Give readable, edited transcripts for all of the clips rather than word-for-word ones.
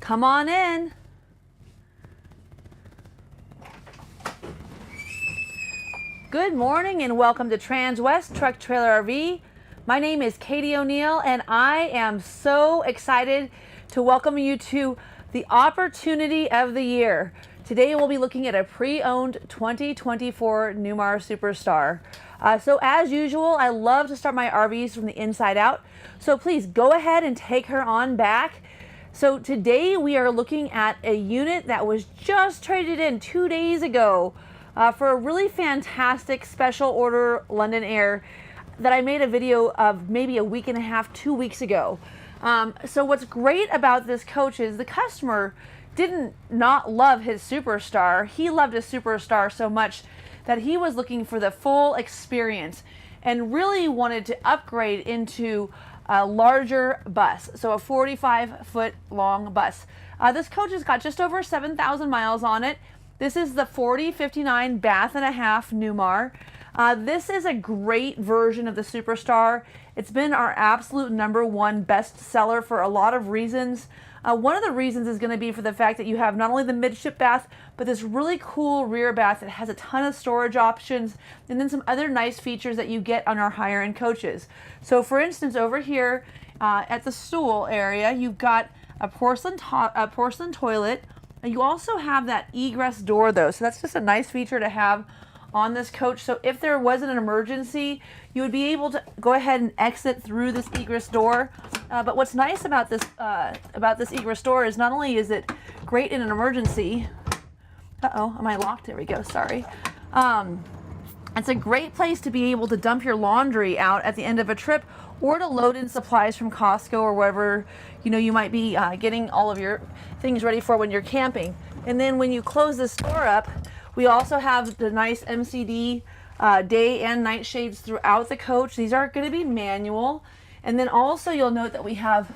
Come on in. Good morning and welcome to Transwest Truck Trailer RV. My name is Katie O'Neill and I am so excited to welcome you to the opportunity of the year. Today we'll be looking at a pre-owned 2024 Newmar Super Star. So as usual, I love to start my RVs from the inside out. So please go ahead and take her on back. So today we are looking at a unit that was just traded in 2 days ago for a really fantastic special order London Air that I made a video of maybe a week and a half, 2 weeks ago. So what's great about this coach is the customer didn't not love his Superstar. He loved his Superstar so much that he was looking for the full experience and really wanted to upgrade into a larger bus, so a 45-foot long bus. This coach has got just over 7,000 miles on it. This is the 4059 bath and a half Newmar. This is a great version of the Superstar. It's been our absolute #1 best seller for a lot of reasons. One of the reasons is going to be for the fact that you have not only the midship bath, but this really cool rear bath that has a ton of storage options and then some other nice features that you get on our higher end coaches. So for instance, over here at the stool area, you've got a porcelain toilet. And you also have that egress door though. So that's just a nice feature to have on this coach. So if there wasn't an emergency, you would be able to go ahead and exit through this egress door. But what's nice about this egress door is not only is it great in an emergency. Uh-oh, am I locked? There we go, sorry. It's a great place to be able to dump your laundry out at the end of a trip or to load in supplies from Costco or wherever you might be getting all of your things ready for when you're camping. And then when you close this door up, we also have the nice MCD day and night shades throughout the coach. These are going to be manual. And then also you'll note that we have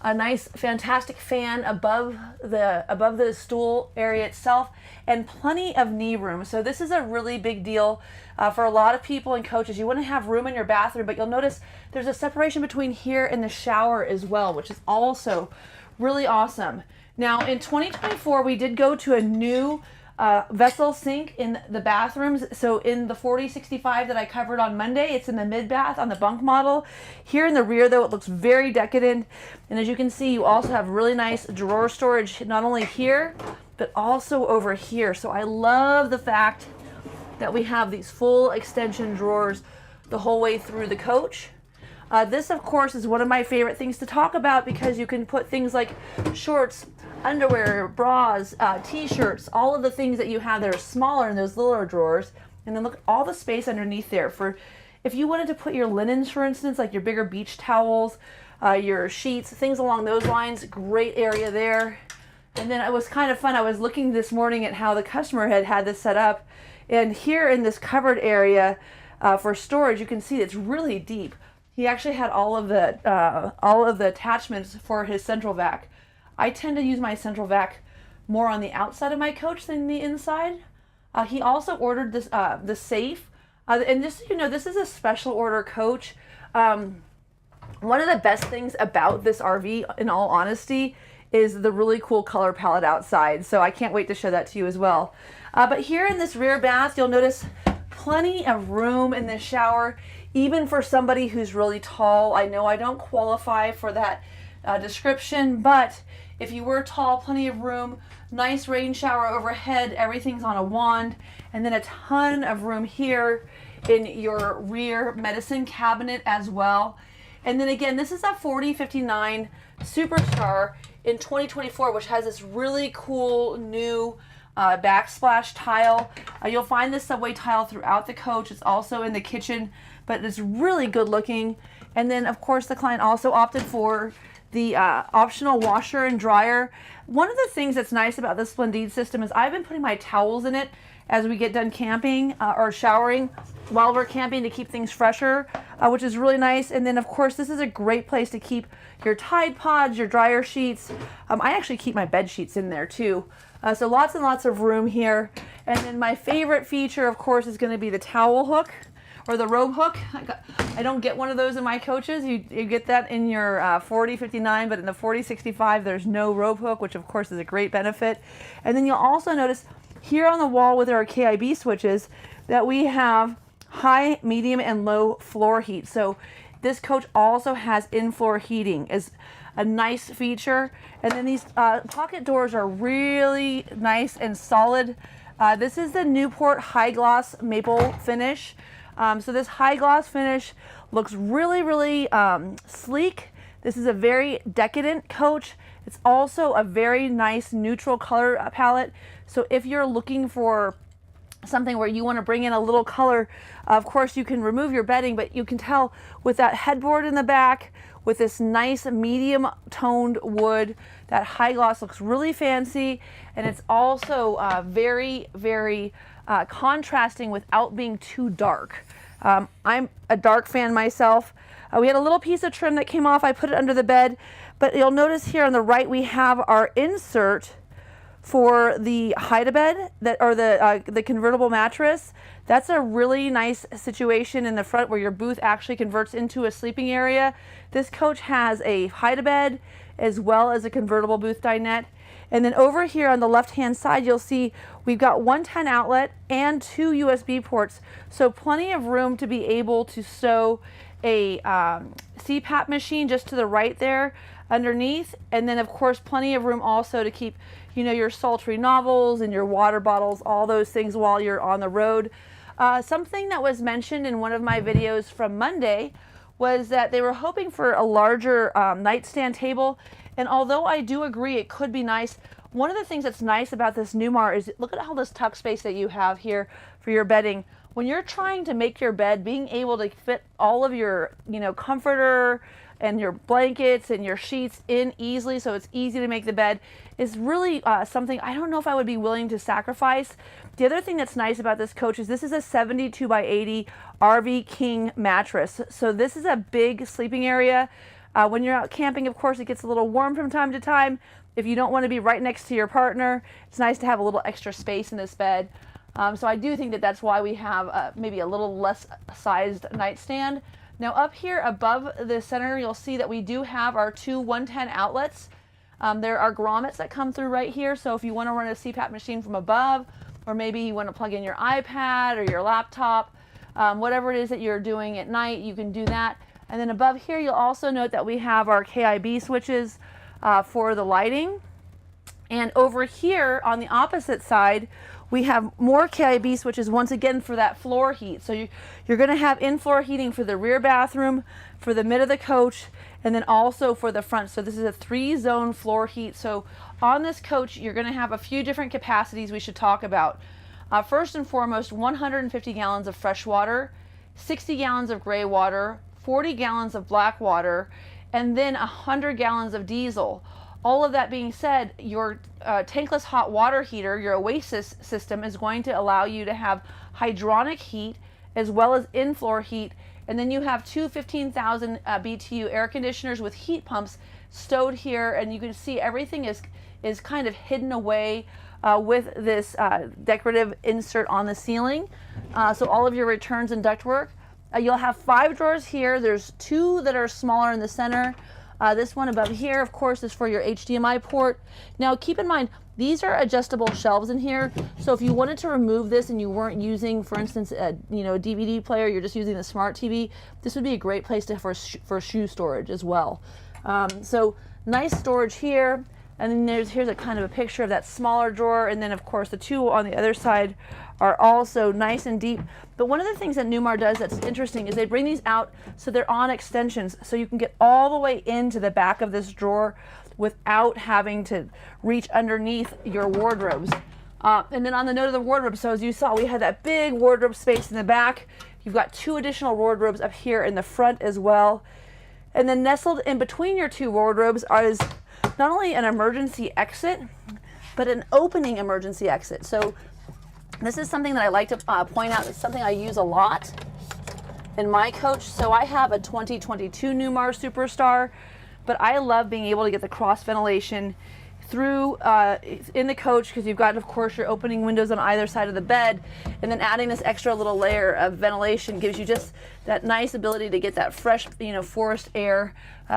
a nice fantastic fan above the stool area itself and plenty of knee room. So this is a really big deal for a lot of people in coaches. You want to have room in your bathroom, but you'll notice there's a separation between here and the shower as well, which is also really awesome. Now in 2024 we did go to a new vessel sink in the bathrooms. So in the 4065 that I covered on Monday, it's in the mid bath on the bunk model. Here in the rear though, it looks very decadent. And as you can see, you also have really nice drawer storage, not only here, but also over here. So I love the fact that we have these full extension drawers the whole way through the coach. This of course is one of my favorite things to talk about because you can put things like shorts, underwear, bras, t-shirts, all of the things that you have that are smaller in those littler drawers. And then look at all the space underneath there for if you wanted to put your linens, for instance, like your bigger beach towels, your sheets, things along those lines. Great area there. And then it was kind of fun. I was looking this morning at how the customer had this set up, and here in this covered area for storage, you can see it's really deep. He actually had all of the attachments for his central vac. I tend to use my central vac more on the outside of my coach than the inside. He also ordered this the safe, and just so you know, this is a special order coach. One of the best things about this RV, in all honesty, is the really cool color palette outside. So I can't wait to show that to you as well. But here in this rear bath, you'll notice plenty of room in this shower. Even for somebody who's really tall. I know I don't qualify for that description, but if you were tall, plenty of room, nice rain shower overhead, everything's on a wand, and then a ton of room here in your rear medicine cabinet as well. And then again, this is a 4059 Superstar in 2024, which has this really cool new backsplash tile. You'll find this subway tile throughout the coach. It's also in the kitchen, but it's really good looking. And then of course the client also opted for the optional washer and dryer. One of the things that's nice about this Splendide system is I've been putting my towels in it as we get done camping or showering while we're camping to keep things fresher, which is really nice. And then of course this is a great place to keep your Tide Pods, your dryer sheets. I actually keep my bed sheets in there too. So lots and lots of room here. And then my favorite feature of course is going to be the towel hook, or the robe hook. I don't get one of those in my coaches. You get that in your 4059, but in the 4065 there's no robe hook, which of course is a great benefit. And then you'll also notice here on the wall with our KIB switches that we have high, medium, and low floor heat. So this coach also has in-floor heating as a nice feature. And then these pocket doors are really nice and solid. This is the Newport high gloss maple finish. So this high gloss finish looks really, really sleek. This is a very decadent coach. It's also a very nice neutral color palette. So if you're looking for something where you want to bring in a little color, of course you can remove your bedding, but you can tell with that headboard in the back, with this nice medium toned wood, that high gloss looks really fancy, and it's also very, very contrasting without being too dark. I'm a dark fan myself. We had a little piece of trim that came off. I put it under the bed, but you'll notice here on the right we have our insert for the hide-a-bed, or the convertible mattress. That's a really nice situation in the front where your booth actually converts into a sleeping area. This coach has a hide-a-bed as well as a convertible booth dinette. And then over here on the left-hand side, you'll see we've got 110 outlet and 2 USB ports. So plenty of room to be able to sew a CPAP machine just to the right there underneath. And then of course, plenty of room also to keep, you know, your sultry novels and your water bottles, all those things while you're on the road. Something that was mentioned in one of my videos from Monday was that they were hoping for a larger nightstand table. And although I do agree it could be nice, one of the things that's nice about this Newmar is look at all this tuck space that you have here for your bedding. When you're trying to make your bed, being able to fit all of your, you know, comforter and your blankets and your sheets in easily so it's easy to make the bed is really something I don't know if I would be willing to sacrifice. The other thing that's nice about this coach is this is a 72 by 80 RV King mattress. So this is a big sleeping area. When you're out camping, of course, it gets a little warm from time to time. If you don't want to be right next to your partner, it's nice to have a little extra space in this bed. So I do think that that's why we have maybe a little less sized nightstand. Now up here above the center, you'll see that we do have our 2 110 outlets. There are grommets that come through right here. So if you want to run a CPAP machine from above, or maybe you want to plug in your iPad or your laptop, whatever it is that you're doing at night, you can do that. And then above here, you'll also note that we have our KIB switches for the lighting. And over here on the opposite side, we have more KIB switches once again for that floor heat. So you're going to have in-floor heating for the rear bathroom, for the mid of the coach, and then also for the front. So this is a 3-zone floor heat. So on this coach, you're going to have a few different capacities we should talk about. First and foremost, 150 gallons of fresh water, 60 gallons of gray water, 40 gallons of black water, and then 100 gallons of diesel. All of that being said, your tankless hot water heater, your Oasis system, is going to allow you to have hydronic heat as well as in-floor heat. And then you have 2 15,000 BTU air conditioners with heat pumps stowed here, and you can see everything is kind of hidden away with this decorative insert on the ceiling. So all of your returns and ductwork. You'll have 5 drawers here. There's 2 that are smaller in the center. This one above here, of course, is for your HDMI port. Now, keep in mind, these are adjustable shelves in here. So if you wanted to remove this and you weren't using, for instance, a DVD player, you're just using the smart TV, this would be a great place for shoe storage as well. So nice storage here. And then here's a kind of a picture of that smaller drawer. And then, of course, the 2 on the other side are also nice and deep. But one of the things that Newmar does that's interesting is they bring these out so they're on extensions, so you can get all the way into the back of this drawer without having to reach underneath your wardrobes. And then on the note of the wardrobe, so as you saw, we had that big wardrobe space in the back. You've got 2 additional wardrobes up here in the front as well. And then nestled in between your 2 wardrobes is not only an emergency exit, but an opening emergency exit. So this is something that I like to point out. It's something I use a lot in my coach. So I have a 2022 Newmar Super Star, but I love being able to get the cross ventilation through in the coach, because you've got, of course, your opening windows on either side of the bed, and then adding this extra little layer of ventilation gives you just that nice ability to get that fresh, forest air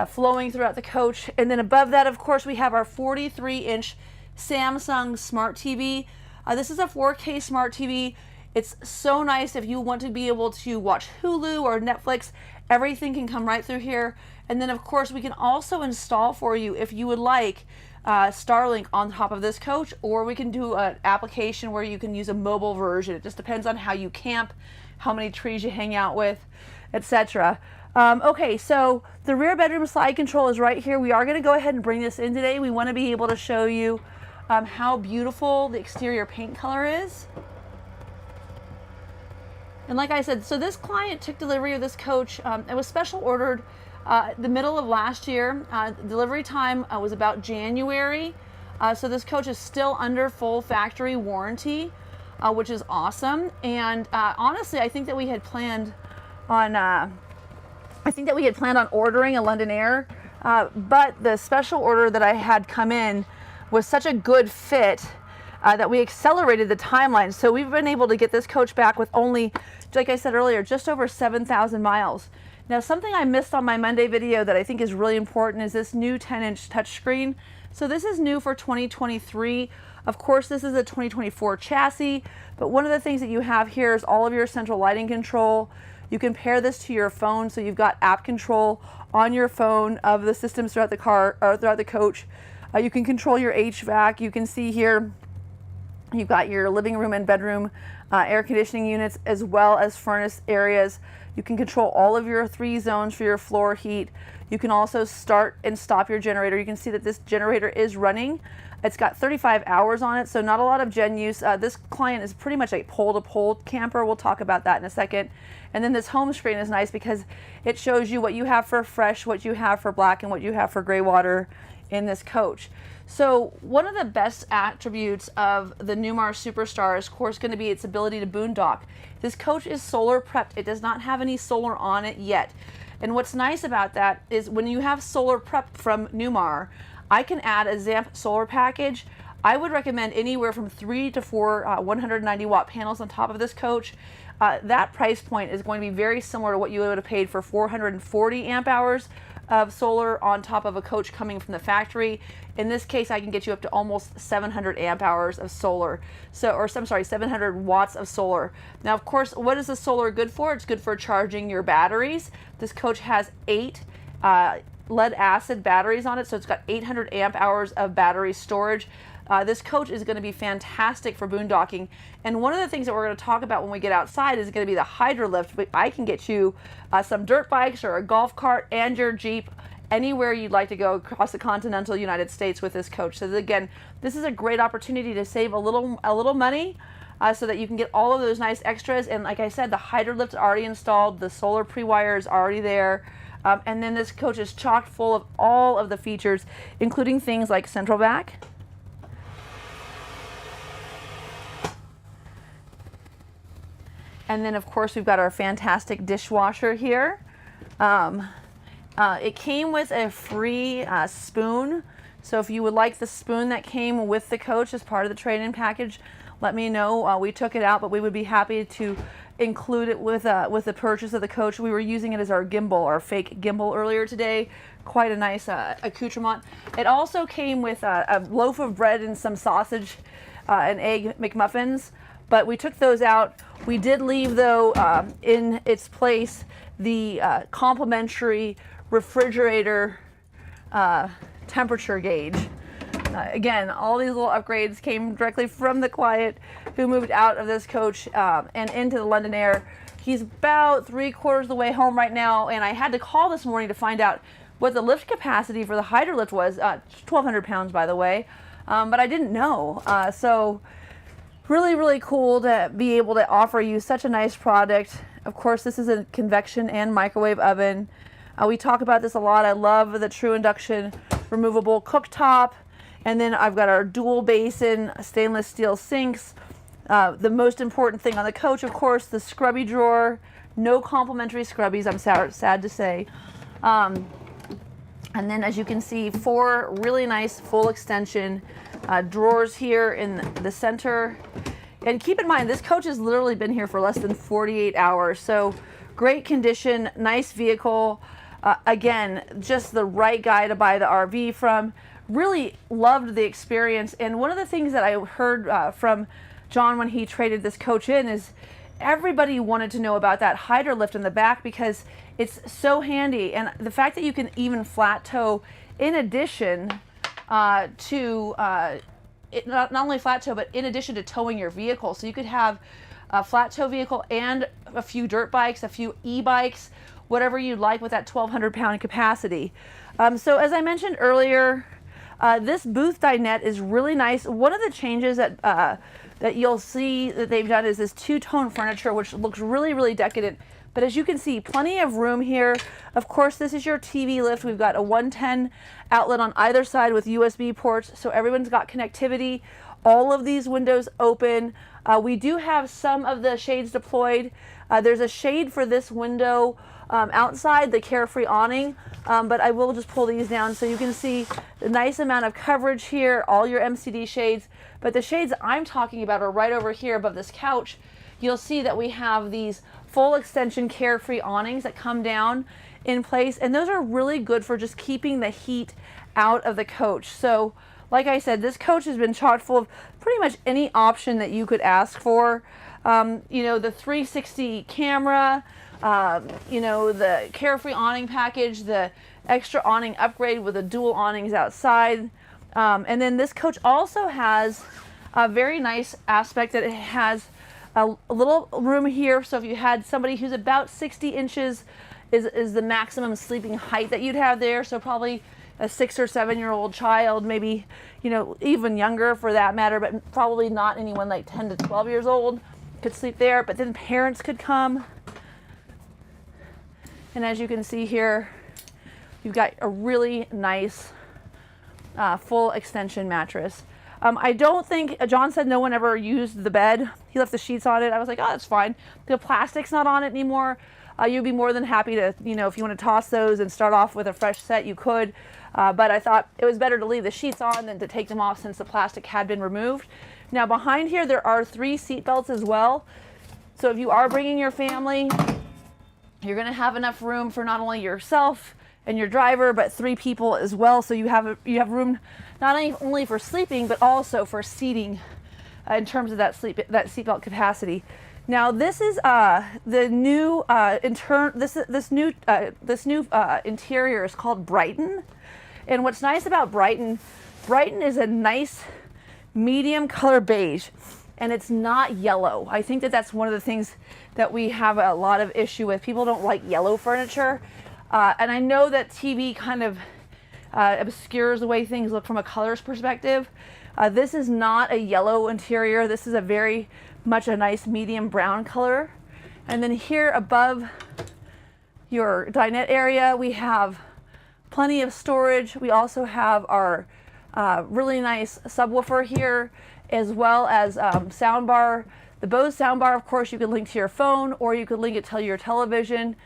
flowing throughout the coach. And then above that, of course, we have our 43-inch Samsung Smart TV. This is a 4K Smart TV. It's so nice if you want to be able to watch Hulu or Netflix. Everything can come right through here. And then, of course, we can also install for you, if you would like, Starlink on top of this coach, or we can do an application where you can use a mobile version. It just depends on how you camp, how many trees you hang out with, etc. Okay, so the rear bedroom slide control is right here. We are going to go ahead and bring this in today. We want to be able to show you how beautiful the exterior paint color is. And like I said, so this client took delivery of this coach. It was special ordered the middle of last year. Delivery time was about January. So this coach is still under full factory warranty, which is awesome. And honestly, I think that we had planned on ordering a London Air, but the special order that I had come in was such a good fit that we accelerated the timeline. So we've been able to get this coach back with only, like I said earlier, just over 7,000 miles. Now, something I missed on my Monday video that I think is really important is this new 10-inch touchscreen. So this is new for 2023. Of course, this is a 2024 chassis, but one of the things that you have here is all of your central lighting control. You can pair this to your phone, so you've got app control on your phone of the systems throughout the car or throughout the coach. You can control your HVAC. You can see here you've got your living room and bedroom air conditioning units, as well as furnace areas. You can control all of your 3 zones for your floor heat. You can also start and stop your generator. You can see that this generator is running. It's got 35 hours on it, so not a lot of gen use. This client is pretty much a pole-to-pole camper. We'll talk about that in a second. And then this home screen is nice because it shows you what you have for fresh, what you have for black, and what you have for gray water in this coach. So one of the best attributes of the Newmar Super Star is, of course, going to be its ability to boondock. This coach is solar prepped. It does not have any solar on it yet. And what's nice about that is when you have solar prepped from Newmar, I can add a ZAMP solar package. I would recommend anywhere from 3 to 4 190 watt panels on top of this coach. That price point is going to be very similar to what you would have paid for 440 amp hours of solar on top of a coach coming from the factory. In this case, I can get you up to almost 700 amp hours of solar. So, or I'm sorry, 700 watts of solar. Now, of course, what is the solar good for? It's good for charging your batteries. This coach has 8 lead acid batteries on it, so it's got 800 amp hours of battery storage. This coach is going to be fantastic for boondocking. And one of the things that we're going to talk about when we get outside is going to be the Hydralift. I can get you some dirt bikes or a golf cart and your Jeep anywhere you'd like to go across the continental United States with this coach. So again, this is a great opportunity to save a little money so that you can get all of those nice extras. And like I said, the Hydralift is already installed, the solar pre-wire is already there. And then this coach is chock full of all of the features, including things like central vac. And then, of course, we've got our fantastic dishwasher here. It came with a free spoon. So if you would like the spoon that came with the coach as part of the trade-in package, let me know. We took it out, but we would be happy to include it with the purchase of the coach. We were using it as our gimbal, our fake gimbal earlier today. Quite a nice accoutrement. It also came with a loaf of bread and some sausage and egg McMuffins, but we took those out. We did leave, though, in its place the complimentary refrigerator temperature gauge. Again, all these little upgrades came directly from the client who moved out of this coach and into the London Air. He's about 3/4 of the way home right now, and I had to call this morning to find out what the lift capacity for the Hydralift was. 1,200 pounds, by the way, but I didn't know. So really, really cool to be able to offer you such a nice product. Of course, this is a convection and microwave oven. We talk about this a lot. I love the true induction removable cooktop. And then I've got our dual basin stainless steel sinks. The most important thing on the coach, of course, the scrubby drawer. No complimentary scrubbies, I'm sad to say. And then as you can see, 4 really nice full extension drawers here in the center. And keep in mind, this coach has literally been here for less than 48 hours. So great condition, nice vehicle. Again, just the right guy to buy the RV from. Really loved the experience. And one of the things that I heard from John when he traded this coach in is everybody wanted to know about that Hydralift in the back because it's so handy. And the fact that you can even flat tow in addition to not only flat tow, but in addition to towing your vehicle. So you could have a flat tow vehicle and a few dirt bikes, a few e-bikes, whatever you'd like with that 1,200 pound capacity. So as I mentioned earlier, this booth dinette is really nice. One of the changes that you'll see that they've done is this two-tone furniture, which looks really, really decadent. But as you can see, plenty of room here. Of course, this is your TV lift. We've got a 110 outlet on either side with USB ports, so everyone's got connectivity. All of these windows open. We do have some of the shades deployed. There's a shade for this window outside the Carefree awning, but I will just pull these down so you can see the nice amount of coverage here, all your MCD shades. But the shades I'm talking about are right over here above this couch. You'll see that we have these full extension Carefree awnings that come down in place, and those are really good for just keeping the heat out of the coach. So like I said, this coach has been chock full of pretty much any option that you could ask for. You know, the 360 camera, you know, the Carefree awning package, the extra awning upgrade with the dual awnings outside. And then this coach also has a very nice aspect that it has a little room here. So if you had somebody who's about 60 inches is the maximum sleeping height that you'd have there. So probably a 6 or 7 year old child, maybe, you know, even younger for that matter, but probably not anyone like 10 to 12 years old could sleep there. But then parents could come. And as you can see here, you've got a really nice full extension mattress. I don't think, John said no one ever used the bed. He left the sheets on it. I was like, oh, that's fine. The plastic's not on it anymore. You'd be more than happy to, you know, if you want to toss those and start off with a fresh set, you could. But I thought it was better to leave the sheets on than to take them off since the plastic had been removed. Now behind here, there are 3 seat belts as well. So if you are bringing your family, you're going to have enough room for not only yourself and your driver, but 3 people as well. So you have room not only for sleeping, but also for seating in terms of that seatbelt capacity. Now this is the new this new interior is called Brighton, and what's nice about Brighton is a nice medium color beige, and it's not yellow. I think that's one of the things that we have a lot of issue with. People don't like yellow furniture, and I know that TV kind of obscures the way things look from a colors perspective. This is not a yellow interior. This is a very much a nice medium brown color. And then here above your dinette area, we have plenty of storage. We also have our really nice subwoofer here, as well as soundbar. The Bose soundbar, of course, you can link to your phone, or you could link it to your television.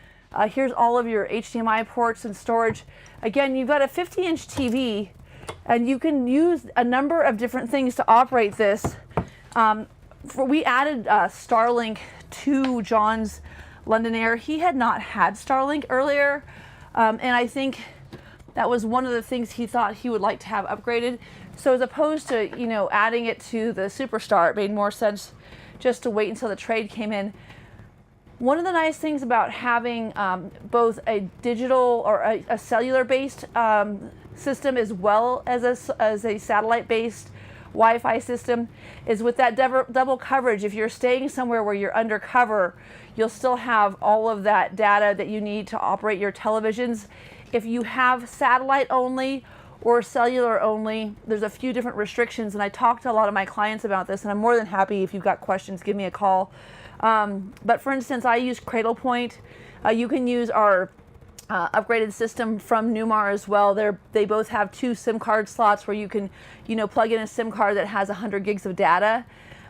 Here's all of your HDMI ports and storage. Again, you've got a 50-inch TV, and you can use a number of different things to operate this. We added Starlink to John's London Air. He had not had Starlink earlier, and I think that was one of the things he thought he would like to have upgraded. So as opposed to, you know, adding it to the Super Star, it made more sense just to wait until the trade came in. One of the nice things about having both a digital or a cellular-based system as well as a satellite-based Wi-Fi system is with that double coverage. If you're staying somewhere where you're undercover, you'll still have all of that data that you need to operate your televisions. If you have satellite only or cellular only, there's a few different restrictions, and I talked to a lot of my clients about this, and I'm more than happy if you've got questions, give me a call. But for instance, I use Cradlepoint. You can use our upgraded system from Newmar as well. They both have 2 SIM card slots where you can, you know, plug in a SIM card that has 100 gigs of data.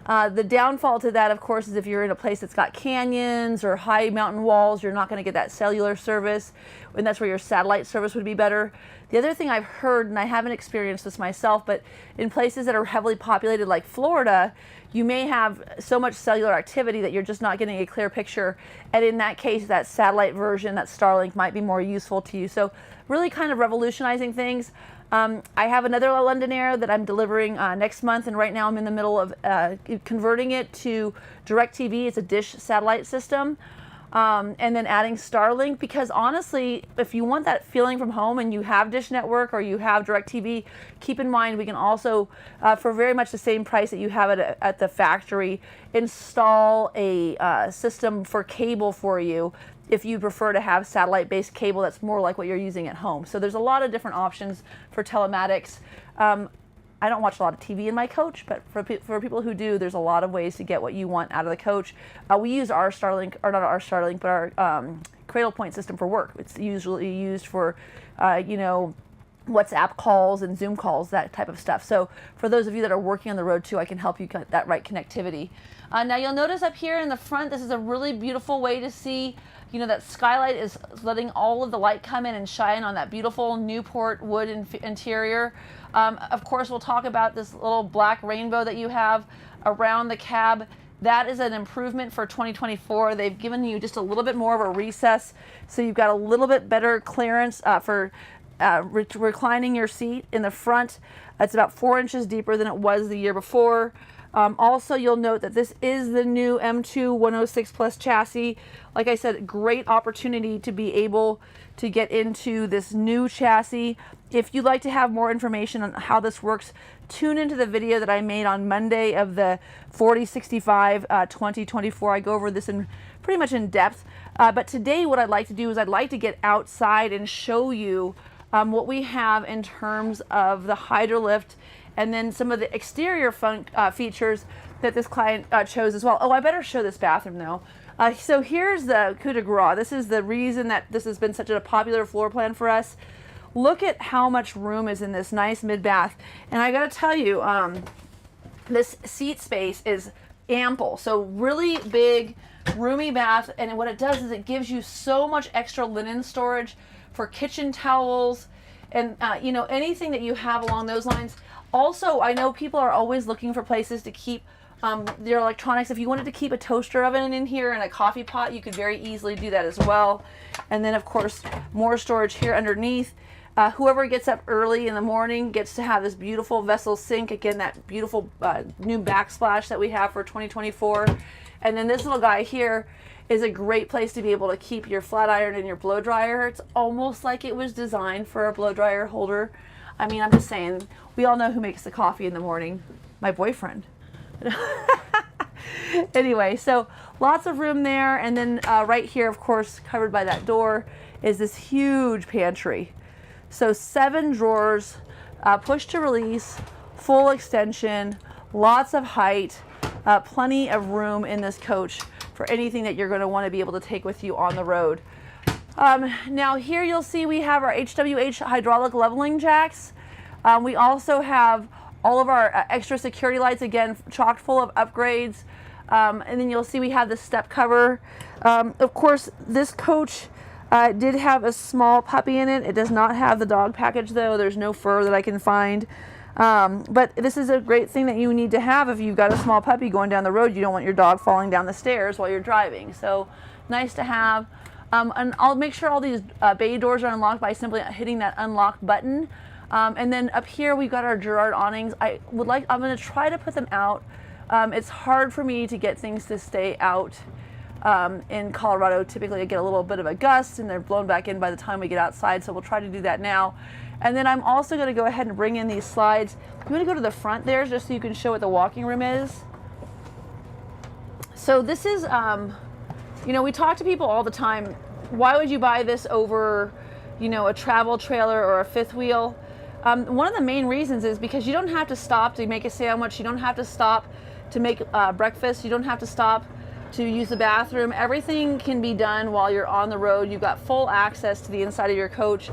The downfall to that, of course, is if you're in a place that's got canyons or high mountain walls, you're not going to get that cellular service, and that's where your satellite service would be better. The other thing I've heard, and I haven't experienced this myself, but in places that are heavily populated like Florida, you may have so much cellular activity that you're just not getting a clear picture. And in that case, that satellite version, that Starlink, might be more useful to you. So really kind of revolutionizing things. I have another Londonair that I'm delivering next month, and right now I'm in the middle of converting it to DirecTV. It's a dish satellite system. And then adding Starlink, because honestly, if you want that feeling from home and you have Dish Network or you have DirecTV, keep in mind we can also, for very much the same price that you have it at the factory, install a system for cable for you if you prefer to have satellite-based cable that's more like what you're using at home. So there's a lot of different options for telematics. I don't watch a lot of TV in my coach, but for people who do, there's a lot of ways to get what you want out of the coach. We use our Starlink, or not our Starlink, but our Cradle Point system for work. It's usually used for, you know, WhatsApp calls and Zoom calls, that type of stuff. So for those of you that are working on the road too, I can help you get that right connectivity. Now you'll notice up here in the front, this is a really beautiful way to see, you know, that skylight is letting all of the light come in and shine on that beautiful Newport wood interior. Of course, we'll talk about this little black rainbow that you have around the cab. That is an improvement for 2024. They've given you just a little bit more of a recess, so you've got a little bit better clearance for reclining your seat in the front. It's about 4 inches deeper than it was the year before. Also, you'll note that this is the new M2 106 Plus chassis. Like I said, great opportunity to be able to get into this new chassis. If you'd like to have more information on how this works, tune into the video that I made on Monday of the 4065 2024. I go over this in pretty much in depth. But today what I'd like to do is I'd like to get outside and show you what we have in terms of the Hydralift, and then some of the exterior features that this client chose as well. Oh, I better show this bathroom though. So here's the coup de grace. This is the reason that this has been such a popular floor plan for us. Look at how much room is in this nice mid-bath. And I gotta tell you, this seat space is ample. So really big, roomy bath. And what it does is it gives you so much extra linen storage for kitchen towels and you know, anything that you have along those lines. Also, I know people are always looking for places to keep their electronics. If you wanted to keep a toaster oven in here and a coffee pot, you could very easily do that as well. And then of course, more storage here underneath. Whoever gets up early in the morning gets to have this beautiful vessel sink. Again, that beautiful new backsplash that we have for 2024. And then this little guy here is a great place to be able to keep your flat iron and your blow dryer. It's almost like it was designed for a blow dryer holder. I mean, I'm just saying, we all know who makes the coffee in the morning. My boyfriend. Anyway, so lots of room there. And then right here, of course, covered by that door is this huge pantry. So 7 drawers, push to release, full extension, lots of height, plenty of room in this coach for anything that you're going to want to be able to take with you on the road. Now here you'll see we have our HWH hydraulic leveling jacks. We also have all of our extra security lights, again, chock full of upgrades. And then you'll see we have the step cover. Of course, this coach did have a small puppy in it. It does not have the dog package though. There's no fur that I can find. But this is a great thing that you need to have if you've got a small puppy going down the road. You don't want your dog falling down the stairs while you're driving. So nice to have. And I'll make sure all these bay doors are unlocked by simply hitting that unlock button. And then up here we've got our Girard awnings. I'm going to try to put them out. It's hard for me to get things to stay out in Colorado. Typically I get a little bit of a gust and they're blown back in by the time we get outside, so we'll try to do that now. And then I'm also going to go ahead and bring in these slides. I'm going to go to the front there just so you can show what the walking room is. So this is, you know, we talk to people all the time, why would you buy this over, you know, a travel trailer or a fifth wheel? One of the main reasons is because you don't have to stop to make a sandwich, you don't have to stop to make breakfast, you don't have to stop to use the bathroom. Everything can be done while you're on the road. You've got full access to the inside of your coach.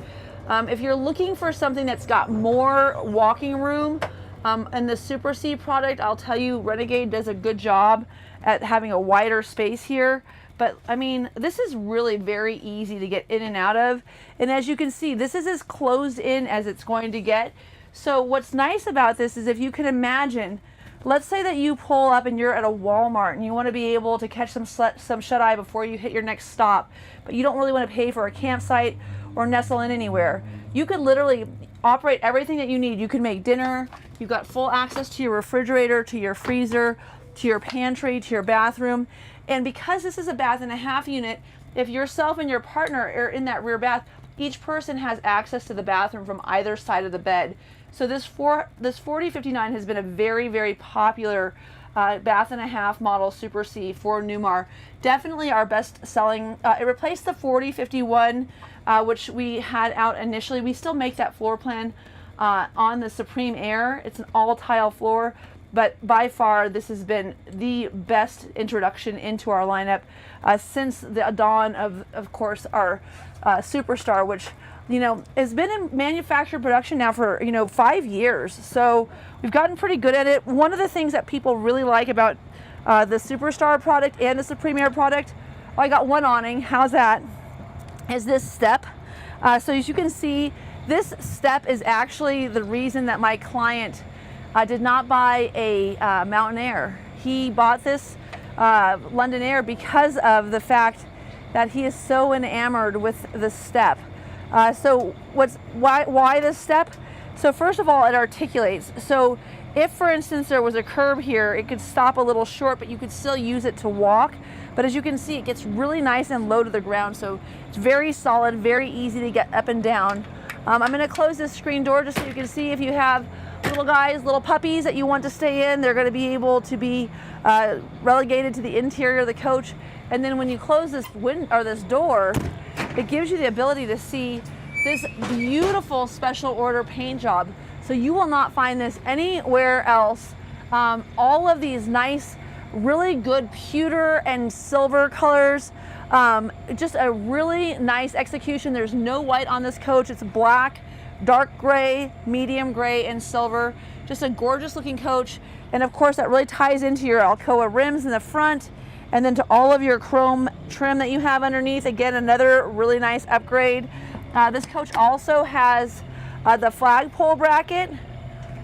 If you're looking for something that's got more walking room, And the Super C product, I'll tell you, Renegade does a good job at having a wider space here. But I mean, this is really very easy to get in and out of. And as you can see, this is as closed in as it's going to get. So what's nice about this is if you can imagine, let's say that you pull up and you're at a Walmart and you want to be able to catch some shut-eye before you hit your next stop, but you don't really want to pay for a campsite or nestle in anywhere. You could literally operate everything that you need. You can make dinner, you've got full access to your refrigerator, to your freezer, to your pantry, to your bathroom. And because this is a bath and a half unit, if yourself and your partner are in that rear bath, each person has access to the bathroom from either side of the bed. So this 4059 has been a very, very popular bath and a half model Super C for Newmar. Definitely our best selling. It replaced the 4051, which we had out initially. We still make that floor plan on the Supreme Air. It's an all tile floor, but by far this has been the best introduction into our lineup since the dawn of course, our Superstar, which, you know, has been in manufactured production now for, you know, 5 years. So we've gotten pretty good at it. One of the things that people really like about the Superstar product and the Supreme Air product, oh, I got one awning, how's that, is this step. So as you can see, this step is actually the reason that my client did not buy a Mountain Air. He bought this London Air because of the fact that he is so enamored with the step. So why this step? So first of all, it articulates. So if, for instance, there was a curb here, it could stop a little short, but you could still use it to walk. But as you can see, it gets really nice and low to the ground. So it's very solid, very easy to get up and down. I'm going to close this screen door just so you can see if you have little guys, little puppies that you want to stay in, they're going to be able to be relegated to the interior of the coach. And then when you close this this door, it gives you the ability to see this beautiful special order paint job. So you will not find this anywhere else. All of these nice, really good pewter and silver colors. Just a really nice execution. There's no white on this coach. It's black, dark gray, medium gray, and silver. Just a gorgeous looking coach. And of course that really ties into your Alcoa rims in the front, and then to all of your chrome trim that you have underneath. Again, another really nice upgrade. This coach also has the flagpole bracket.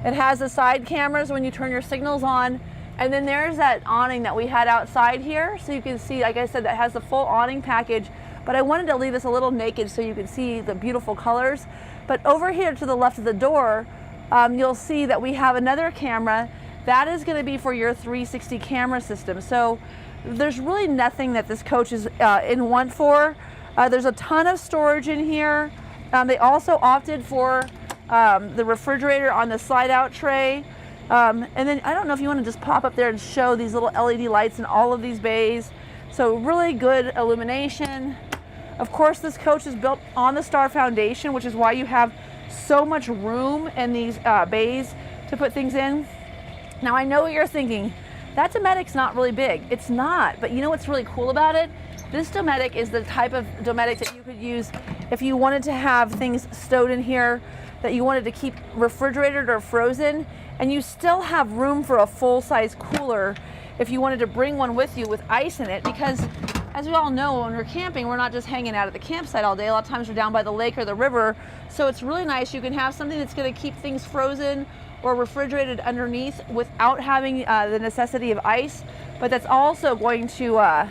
It has the side cameras when you turn your signals on. And then there's that awning that we had outside here. So you can see, like I said, that has the full awning package. But I wanted to leave this a little naked so you can see the beautiful colors. But over here to the left of the door, you'll see that we have another camera. That is going to be for your 360 camera system. So there's really nothing that this coach is in want for. There's a ton of storage in here. They also opted for the refrigerator on the slide out tray. And then I don't know if you want to just pop up there and show these little LED lights in all of these bays. So really good illumination. Of course, this coach is built on the Star Foundation, which is why you have so much room in these bays to put things in. Now I know what you're thinking, that Dometic's not really big. It's not, but you know what's really cool about it? This Dometic is the type of Dometic that you could use if you wanted to have things stowed in here that you wanted to keep refrigerated or frozen, and you still have room for a full-size cooler if you wanted to bring one with you with ice in it, because as we all know, when we're camping, we're not just hanging out at the campsite all day. A lot of times we're down by the lake or the river, so it's really nice. You can have something that's going to keep things frozen or refrigerated underneath without having the necessity of ice, but that's also going to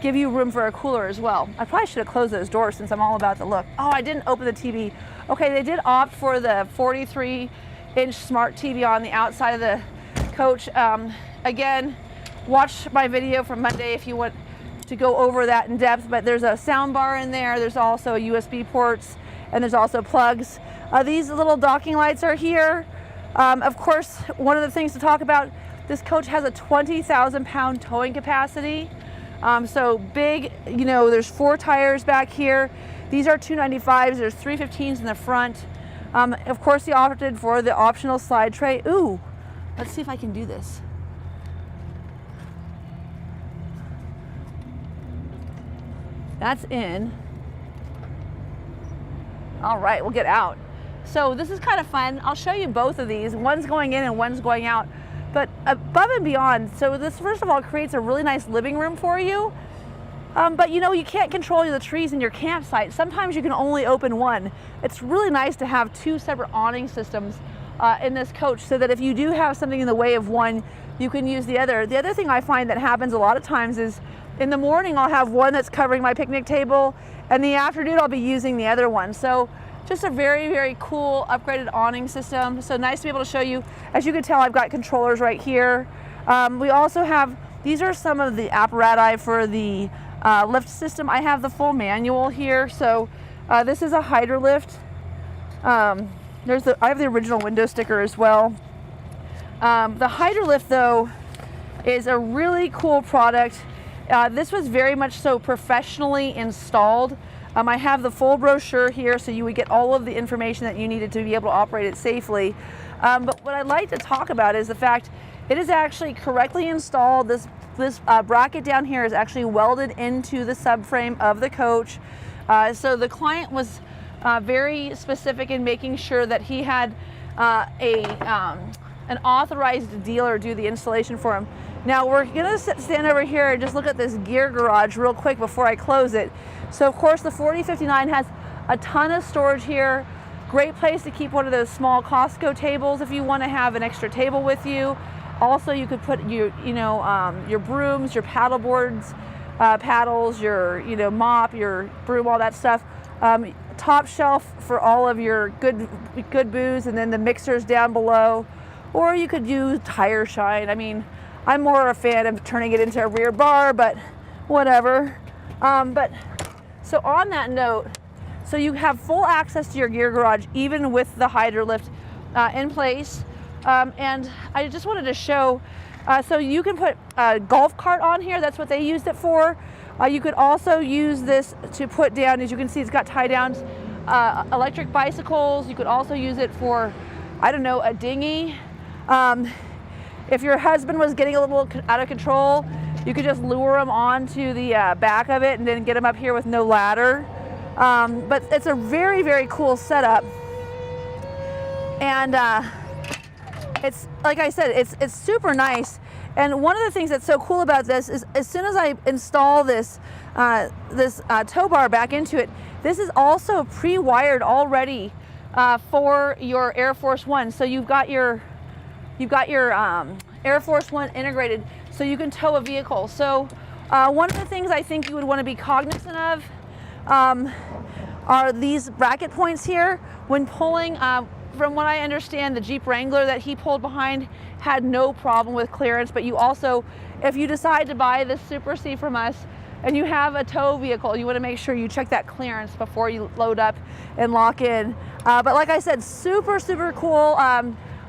give you room for a cooler as well. I probably should have closed those doors since I'm all about the look. Oh, I didn't open the TV. Okay, they did opt for the 43-inch smart TV on the outside of the coach. Again, watch my video from Monday if you want to go over that in depth, but there's a sound bar in there. There's also USB ports, and there's also plugs. These little docking lights are here. Of course, one of the things to talk about, this coach has a 20,000 pound towing capacity. So big, you know, there's 4 tires back here. These are 295s, there's 315s in the front. Of course, they opted for the optional slide tray. Ooh, let's see if I can do this. That's in. All right, we'll get out. So this is kind of fun. I'll show you both of these. One's going in and one's going out. But above and beyond, so this first of all creates a really nice living room for you. But you know, you can't control the trees in your campsite. Sometimes you can only open one. It's really nice to have two separate awning systems in this coach, so that if you do have something in the way of one, you can use the other. The other thing I find that happens a lot of times is in the morning I'll have one that's covering my picnic table, and in the afternoon I'll be using the other one. So just a very, very cool upgraded awning system. So nice to be able to show you. As you can tell, I've got controllers right here. We also have, these are some of the apparatus for the lift system. I have the full manual here. So this is a Hydralift. I have the original window sticker as well. The Hydralift though is a really cool product. This was very much so professionally installed. I have the full brochure here, so you would get all of the information that you needed to be able to operate it safely. But what I'd like to talk about is the fact it is actually correctly installed. This bracket down here is actually welded into the subframe of the coach. So the client was very specific in making sure that he had an authorized dealer do the installation for him. Now we're gonna stand over here and just look at this gear garage real quick before I close it. So of course the 4059 has a ton of storage here. Great place to keep one of those small Costco tables if you want to have an extra table with you. Also, you could put your brooms, your paddle boards, paddles, your mop, your broom, all that stuff. Top shelf for all of your good booze, and then the mixers down below. Or you could use tire shine. I mean, I'm more a fan of turning it into a rear bar, but whatever. So on that note, so you have full access to your gear garage even with the Hydralift in place. And I just wanted to show, so you can put a golf cart on here. That's what they used it for. You could also use this to put down, as you can see, it's got tie downs, electric bicycles. You could also use it for, I don't know, a dinghy. If your husband was getting a little out of control, you could just lure him onto the back of it and then get him up here with no ladder. But it's a very, very cool setup. And it's, like I said, it's super nice. And one of the things that's so cool about this is as soon as I install this tow bar back into it, this is also pre-wired already for your Air Force One. So you've got your Air Force One integrated, so you can tow a vehicle. So one of the things I think you would want to be cognizant of are these bracket points here. When pulling, from what I understand, the Jeep Wrangler that he pulled behind had no problem with clearance, but you also, if you decide to buy this Super C from us and you have a tow vehicle, you want to make sure you check that clearance before you load up and lock in. But like I said, super, super cool.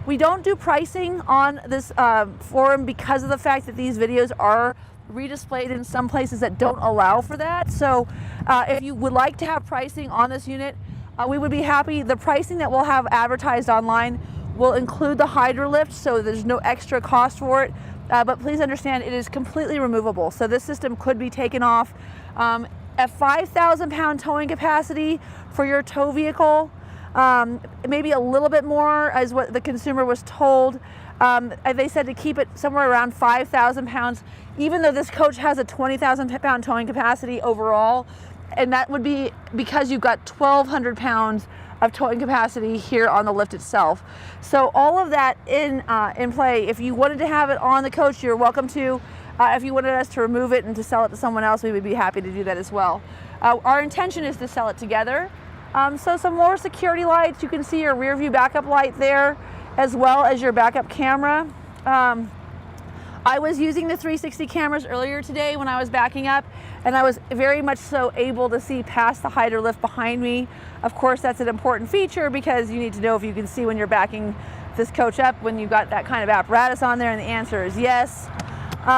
We don't do pricing on this forum because of the fact that these videos are redisplayed in some places that don't allow for that. So if you would like to have pricing on this unit, we would be happy. The pricing that we'll have advertised online will include the Hydralift, so there's no extra cost for it. But please understand, it is completely removable. So this system could be taken off. At 5,000 pound towing capacity for your tow vehicle, maybe a little bit more as what the consumer was told. They said to keep it somewhere around 5,000 pounds, even though this coach has a 20,000 pound towing capacity overall. And that would be because you've got 1,200 pounds of towing capacity here on the lift itself. So all of that in play. If you wanted to have it on the coach, you're welcome to. If you wanted us to remove it and to sell it to someone else, we would be happy to do that as well. Our intention is to sell it together. So some more security lights. You can see your rear view backup light there, as well as your backup camera. I was using the 360 cameras earlier today when I was backing up, and I was very much so able to see past the Hydralift behind me. Of course, that's an important feature because you need to know if you can see when you're backing this coach up when you've got that kind of apparatus on there, and the answer is yes.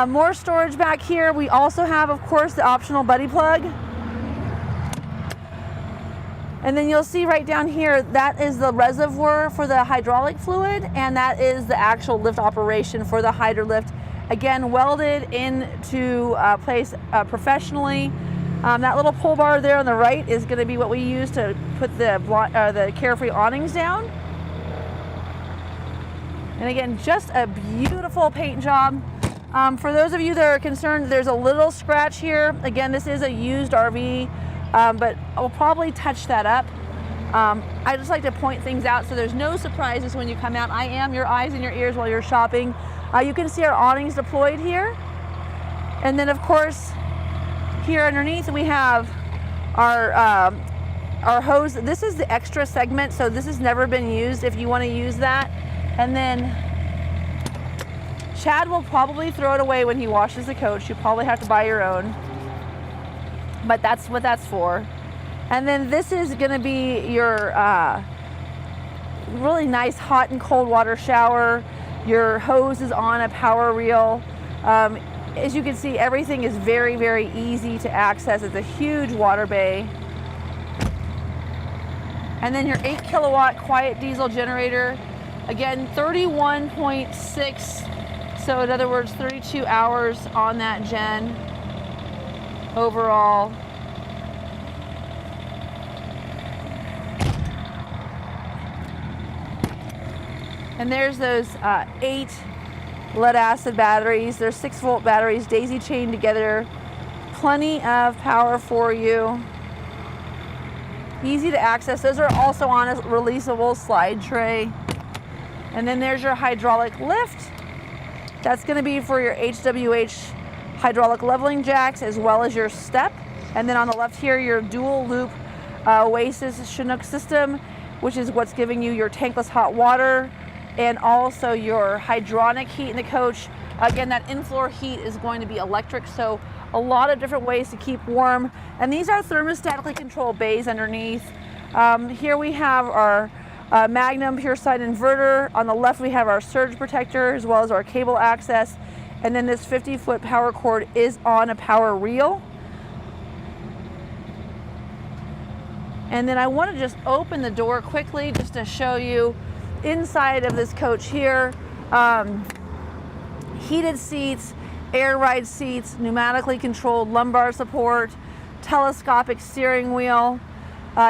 More storage back here. We also have, of course, the optional buddy plug. And then you'll see right down here, that is the reservoir for the hydraulic fluid, and that is the actual lift operation for the Hydralift. Again, welded into place professionally. That little pull bar there on the right is going to be what we use to put the Carefree awnings down. And again, just a beautiful paint job. For those of you that are concerned, there's a little scratch here. Again, this is a used RV, but I'll probably touch that up. I just like to point things out so there's no surprises when you come out. I am your eyes and your ears while you're shopping. You can see our awnings deployed here. And then of course, here underneath we have our hose. This is the extra segment, so this has never been used if you want to use that. And then Chad will probably throw it away when he washes the coach. You probably have to buy your own, but that's what that's for. And then this is going to be your really nice hot and cold water shower. Your hose is on a power reel. As you can see, everything is very, very easy to access. It's a huge water bay. And then your 8 kilowatt quiet diesel generator. Again, 31.6. So in other words, 32 hours on that gen overall. And there's those 8 lead acid batteries. They're 6-volt batteries, daisy chained together. Plenty of power for you. Easy to access. Those are also on a releasable slide tray. And then there's your hydraulic lift. That's going to be for your HWH hydraulic leveling jacks as well as your step. And then on the left here, your dual loop Oasis Chinook system, which is what's giving you your tankless hot water and also your hydronic heat in the coach. Again, that in-floor heat is going to be electric, so a lot of different ways to keep warm. And these are thermostatically controlled bays underneath. Here we have our Magnum pure side inverter. On the left we have our surge protector as well as our cable access, and then this 50-foot power cord is on a power reel. And then I want to just open the door quickly just to show you inside of this coach here. Heated seats, air ride seats, pneumatically controlled lumbar support, telescopic steering wheel.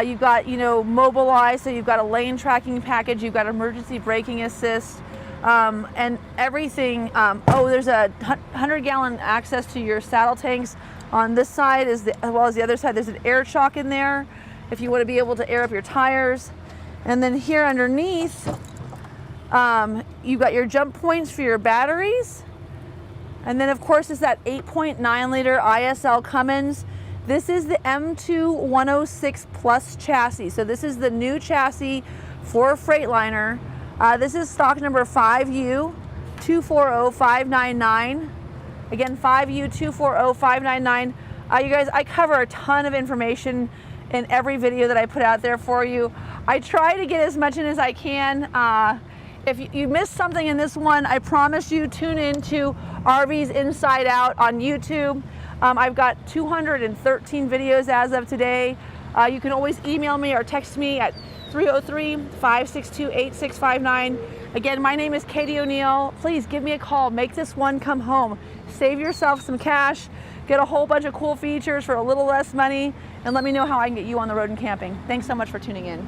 You've got, Mobilize, so you've got a lane tracking package, you've got emergency braking assist, and everything. There's a 100-gallon access to your saddle tanks on this side as well as the other side. There's an air chock in there if you want to be able to air up your tires. And then here underneath, you've got your jump points for your batteries. And then of course is that 8.9 liter ISL Cummins. This is the M2 106 Plus chassis. So this is the new chassis for Freightliner. This is stock number 5U240599. Again, 5U240599. You guys, I cover a ton of information in every video that I put out there for you. I try to get as much in as I can. If you missed something in this one, I promise you, tune into RVs Inside Out on YouTube. I've got 213 videos as of today. You can always email me or text me at 303-562-8659. Again, my name is Katie O'Neill. Please give me a call. Make this one come home. Save yourself some cash. Get a whole bunch of cool features for a little less money, and let me know how I can get you on the road and camping. Thanks so much for tuning in.